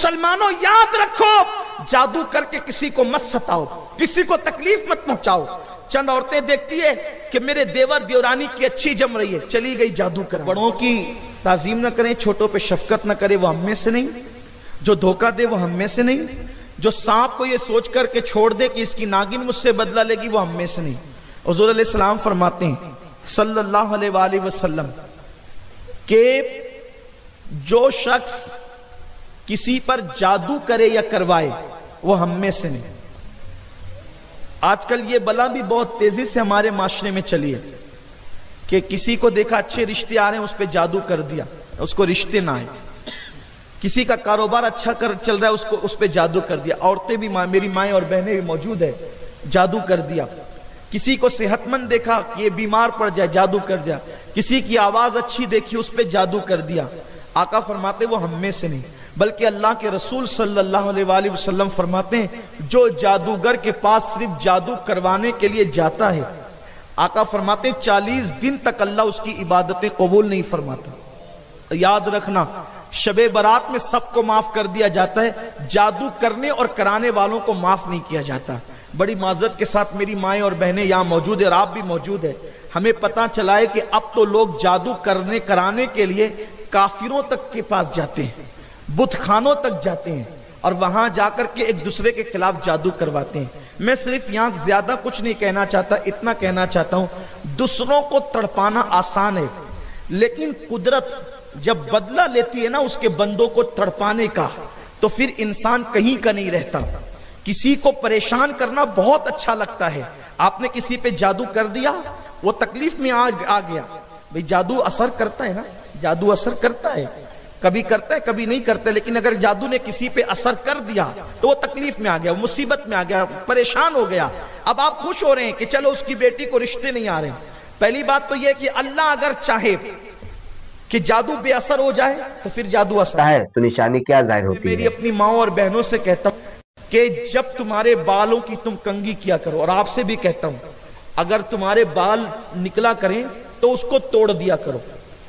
مسلمانوں یاد رکھو، جادو کر کے کسی کو مت ستاؤ، کسی کو تکلیف مت پہنچاؤ۔ چند عورتیں دیکھتی ہے کہ میرے دیور دیورانی کی اچھی جم رہی ہے، چلی گئی جادو کر۔ بڑوں کی تعظیم نہ کریں، چھوٹوں پہ شفقت نہ کرے، وہ ہم میں سے نہیں۔ جو دھوکہ دے وہ ہم میں سے نہیں۔ جو سانپ کو یہ سوچ کر کے چھوڑ دے کہ اس کی ناگن مجھ سے بدلہ لے گی، وہ ہم میں سے نہیں۔ حضور علیہ السلام فرماتے ہیں صلی اللہ علیہ وآلہ وسلم کہ جو شخص کسی پر جادو کرے یا کروائے وہ ہم میں سے نہیں۔ آج کل یہ بلا بھی بہت تیزی سے ہمارے معاشرے میں چلی ہے کہ کسی کو دیکھا اچھے رشتے آ رہے ہیں، اس پہ جادو کر دیا، اس کو رشتے نہ آئے۔ کسی کا کاروبار اچھا چل رہا ہے، اس پہ جادو کر دیا۔ عورتیں بھی، میری مائیں اور بہنیں بھی موجود ہے، جادو کر دیا۔ کسی کو صحت مند دیکھا کہ یہ بیمار پڑ جائے، جادو کر دیا۔ کسی کی آواز اچھی دیکھی، اس پہ جادو کر دیا۔ آقا فرماتے وہ ہم میں سے نہیں، بلکہ اللہ کے رسول صلی اللہ علیہ وآلہ وسلم فرماتے ہیں جو جادوگر کے پاس صرف جادو کروانے کے لیے جاتا ہے، آقا فرماتے ہیں 40 دن تک اللہ اس کی عبادتیں قبول نہیں فرماتا۔ یاد رکھنا، شب برات میں سب کو معاف کر دیا جاتا ہے، جادو کرنے اور کرانے والوں کو معاف نہیں کیا جاتا۔ بڑی معذرت کے ساتھ میری مائیں اور بہنیں یہاں موجود ہے اور آپ بھی موجود ہے، ہمیں پتہ چلا ہے کہ اب تو لوگ جادو کرنے کرانے کے لیے کافروں تک کے پاس جاتے ہیں، بت خانوں تک جاتے ہیں اور وہاں جا کر کے ایک دوسرے کے خلاف جادو کرواتے ہیں۔ میں صرف یہاں زیادہ کچھ نہیں کہنا چاہتا، اتنا کہنا چاہتا ہوں دوسروں کو تڑپانا آسان ہے، لیکن قدرت جب بدلہ لیتی ہے نا اس کے بندوں کو تڑپانے کا، تو پھر انسان کہیں کا نہیں رہتا۔ کسی کو پریشان کرنا بہت اچھا لگتا ہے۔ آپ نے کسی پہ جادو کر دیا، وہ تکلیف میں آ گیا، بھئی جادو اثر کرتا ہے نا، جادو اثر کرتا ہے، کبھی کرتا ہے کبھی نہیں کرتا، لیکن اگر جادو نے کسی پہ اثر کر دیا تو وہ تکلیف میں آ گیا، مصیبت میں آ گیا، پریشان ہو گیا۔ اب آپ خوش ہو رہے ہیں کہ چلو اس کی بیٹی کو رشتے نہیں آ رہے ہیں۔ پہلی بات تو یہ کہ اللہ اگر چاہے کہ جادو بے اثر ہو جائے تو پھر جادو اثر ہے تو نشانی کیا ظاہر ہوتی ہے؟ میری اپنی ماں اور بہنوں سے کہتا ہوں کہ جب تمہارے بالوں کی تم کنگھی کیا کرو، اور آپ سے بھی کہتا ہوں اگر تمہارے بال نکلا کریں تو اس کو توڑ دیا کرو۔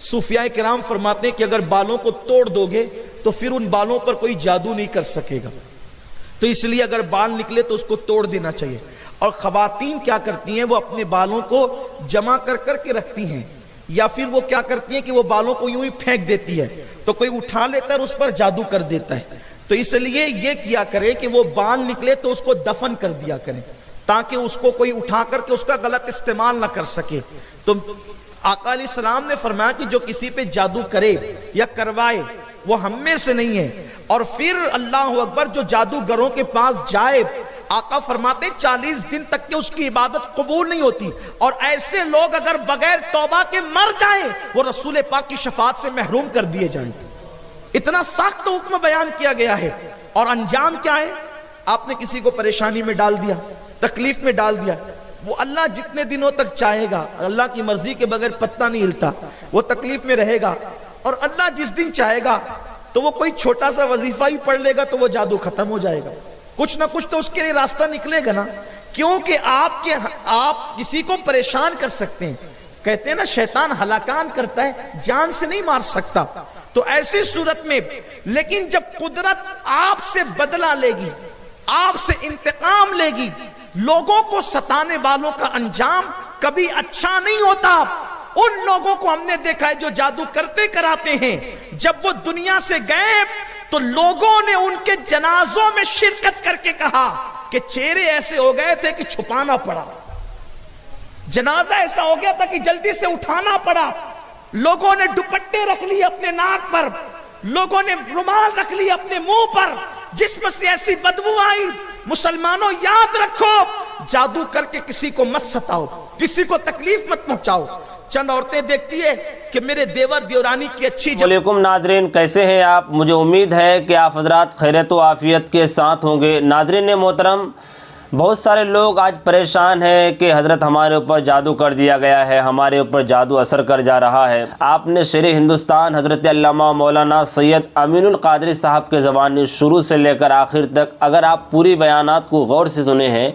صوفیاء کرام فرماتے ہیں کہ اگر بالوں کو توڑ دو گے تو پھر ان بالوں پر کوئی جادو نہیں کر سکے گا، تو اس لیے اگر بال نکلے تو اس کو توڑ دینا چاہیے۔ اور خواتین کیا کرتی ہیں، وہ اپنے بالوں کو جمع کر کر کے رکھتی ہیں، یا پھر وہ کیا کرتی ہیں کہ وہ بالوں کو یوں ہی پھینک دیتی ہے، تو کوئی اٹھا لیتا ہے اور اس پر جادو کر دیتا ہے۔ تو اس لیے یہ کیا کرے کہ وہ بال نکلے تو اس کو دفن کر دیا کریں، تاکہ اس کو کوئی اٹھا کر کے اس کا غلط استعمال نہ کر سکے۔ تو آقا علیہ السلام نے فرمایا کہ جو کسی پہ جادو کرے یا کروائے وہ ہم میں سے نہیں ہے۔ اور پھر اللہ اکبر، جو جادوگروں کے پاس جائے، آقا فرماتے 40 دن تک کہ اس کی عبادت قبول نہیں ہوتی، اور ایسے لوگ اگر بغیر توبہ کے مر جائیں وہ رسول پاک کی شفاعت سے محروم کر دیے جائیں۔ اتنا سخت حکم بیان کیا گیا ہے، اور انجام کیا ہے؟ آپ نے کسی کو پریشانی میں ڈال دیا، تکلیف میں ڈال دیا، وہ اللہ جتنے دنوں تک چاہے گا، اللہ کی مرضی کے بغیر پتہ نہیں ہلتا، وہ تکلیف میں رہے گا، اور اللہ جس دن چاہے گا تو وہ کوئی چھوٹا سا وظیفہ ہی پڑھ لے گا تو وہ جادو ختم ہو جائے گا، کچھ نہ کچھ تو اس کے لیے راستہ نکلے گا نا، کیونکہ آپ کسی کو پریشان کر سکتے ہیں۔ کہتے ہیں نا شیطان ہلاکان کرتا ہے، جان سے نہیں مار سکتا۔ تو ایسی صورت میں لیکن جب قدرت آپ سے بدلہ لے گی، آپ سے انتقام لے گی، لوگوں کو ستانے والوں کا انجام کبھی اچھا نہیں ہوتا۔ ان لوگوں کو ہم نے دیکھا ہے جو جادو کرتے کراتے ہیں، جب وہ دنیا سے گئے تو لوگوں نے ان کے جنازوں میں شرکت کر کے کہا کہ چہرے ایسے ہو گئے تھے کہ چھپانا پڑا، جنازہ ایسا ہو گیا تھا کہ جلدی سے اٹھانا پڑا، لوگوں نے دوپٹے رکھ لیے اپنے ناک پر، لوگوں نے رومال رکھ لیے اپنے منہ پر، جسم سے ایسی بدبو آئی۔ مسلمانوں یاد رکھو، جادو کر کے کسی کو مت ستاؤ، کسی کو تکلیف مت پہنچاؤ۔ چند عورتیں دیکھتی ہے کہ میرے دیور دیورانی کی اچھی علیکم ناظرین، کیسے ہیں آپ؟ مجھے امید ہے کہ آپ حضرات خیریت و عافیت کے ساتھ ہوں گے۔ ناظرین محترم، بہت سارے لوگ آج پریشان ہیں کہ حضرت ہمارے اوپر جادو کر دیا گیا ہے، ہمارے اوپر جادو اثر کر جا رہا ہے۔ آپ نے شیر ہندوستان حضرت علامہ مولانا سید امین القادری صاحب کے زبانی شروع سے لے کر آخر تک اگر آپ پوری بیانات کو غور سے سنے ہیں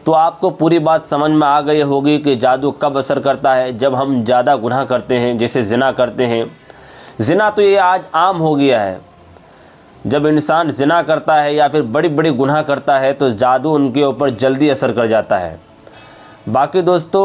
تو آپ کو پوری بات سمجھ میں آ گئی ہوگی کہ جادو کب اثر کرتا ہے۔ جب ہم زیادہ گناہ کرتے ہیں، جیسے زنا کرتے ہیں۔ زنا تو یہ آج عام ہو گیا ہے، جب انسان زنا کرتا ہے یا پھر بڑی بڑی گناہ کرتا ہے تو جادو ان کے اوپر جلدی اثر کر جاتا ہے۔ باقی دوستو،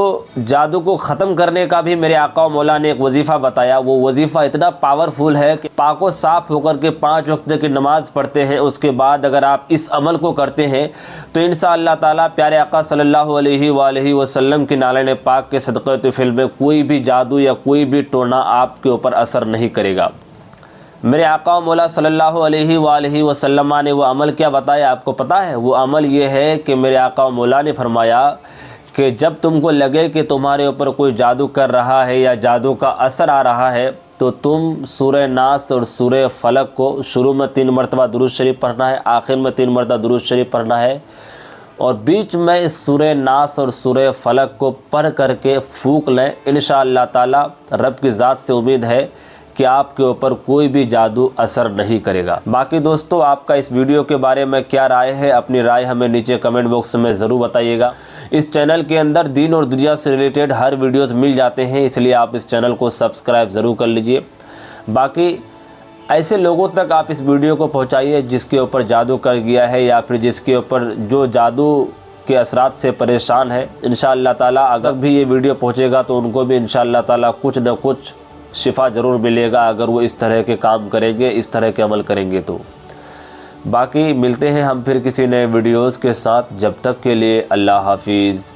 جادو کو ختم کرنے کا بھی میرے آقا و مولا نے ایک وظیفہ بتایا۔ وہ وظیفہ اتنا پاورفل ہے کہ پاک و صاف ہو کر کے 5 وقت کی نماز پڑھتے ہیں، اس کے بعد اگر آپ اس عمل کو کرتے ہیں تو انشاءاللہ تعالیٰ پیارے آقا صلی اللہ علیہ وآلہ وسلم کی نالین پاک کے صدقہ طفل میں کوئی بھی جادو یا کوئی بھی ٹونا آپ کے اوپر اثر نہیں کرے گا۔ میرے آقا و مولا صلی اللہ علیہ وآلہ وسلم نے وہ عمل کیا بتایا آپ کو پتہ ہے؟ وہ عمل یہ ہے کہ میرے آقا و مولا نے فرمایا کہ جب تم کو لگے کہ تمہارے اوپر کوئی جادو کر رہا ہے یا جادو کا اثر آ رہا ہے تو تم سورہ ناس اور سورہ فلق کو شروع میں 3 مرتبہ درود شریف پڑھنا ہے، آخر میں 3 مرتبہ درود شریف پڑھنا ہے، اور بیچ میں اس سورہ ناس اور سورہ فلق کو پڑھ کر کے پھونک لیں۔ انشاءاللہ تعالی رب کی ذات سے امید ہے کہ آپ کے اوپر کوئی بھی جادو اثر نہیں کرے گا۔ باقی دوستو، آپ کا اس ویڈیو کے بارے میں کیا رائے ہے؟ اپنی رائے ہمیں نیچے کمنٹ باکس میں ضرور بتائیے گا۔ اس چینل کے اندر دین اور دنیا سے ریلیٹڈ ہر ویڈیوز مل جاتے ہیں، اس لیے آپ اس چینل کو سبسکرائب ضرور کر لیجئے۔ باقی ایسے لوگوں تک آپ اس ویڈیو کو پہنچائیے جس کے اوپر جادو کر گیا ہے یا پھر جس کے اوپر جو جادو کے اثرات سے پریشان ہے۔ انشاءاللہ تعالیٰ اگر بھی یہ ویڈیو پہنچے گا تو ان کو بھی انشاءاللہ تعالیٰ کچھ نہ کچھ شفا ضرور ملے گا اگر وہ اس طرح کے کام کریں گے، اس طرح کے عمل کریں گے تو۔ باقی ملتے ہیں ہم پھر کسی نئے ویڈیوز کے ساتھ، جب تک کے لیے اللہ حافظ۔